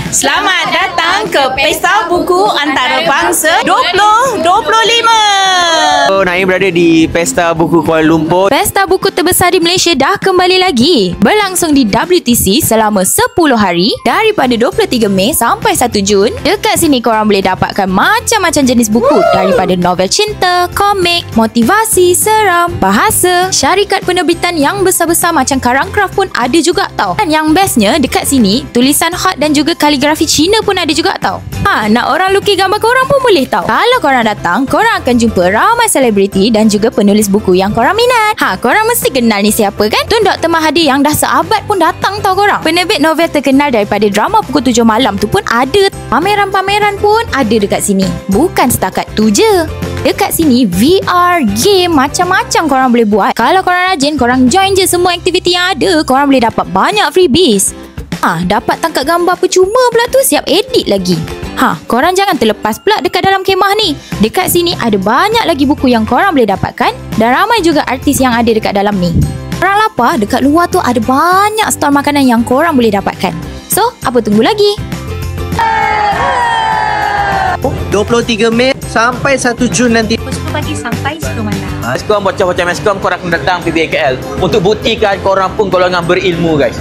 Selamat datang ke Pesta Buku Antarabangsa 2025. Naim berada di Pesta Buku Kuala Lumpur. Pesta buku terbesar di Malaysia dah kembali lagi. Berlangsung di WTC selama 10 hari daripada 23 Mei sampai 1 Jun. Dekat sini korang boleh dapatkan macam-macam jenis buku daripada novel cinta, komik, motivasi, seram, bahasa, syarikat penerbitan yang besar-besar macam Karang Craft pun ada juga tau. Dan yang bestnya dekat sini tulisan hot dan juga kaligrafi Cina pun ada juga tau. Nak orang lukis gambar korang pun boleh tau. Kalau korang datang, korang akan jumpa ramai selebriti dan juga penulis buku yang korang minat. Korang mesti kenal ni siapa kan? Tun Dr. Mahathir yang dah seabad pun datang tau korang. Penerbit novel terkenal daripada drama Pukul 7 Malam tu pun ada. Pameran-pameran pun ada dekat sini. Bukan setakat tu je. Dekat sini VR, game, macam-macam korang boleh buat. Kalau korang rajin, korang join je semua aktiviti yang ada. Korang boleh dapat banyak freebies. Dapat tangkap gambar percuma pula tu, siap edit lagi. Korang jangan terlepas pula dekat dalam kemah ni. Dekat sini ada banyak lagi buku yang korang boleh dapatkan dan ramai juga artis yang ada dekat dalam ni. Korang lapar, dekat luar tu ada banyak stol makanan yang korang boleh dapatkan. So, apa tunggu lagi? 23 Mei sampai 1 Jun nanti. Pukul 10 pagi sampai 10 malam. Meskom, bocah-bocah Meskom, korang akan datang PBKL untuk buktikan korang pun golongan berilmu guys.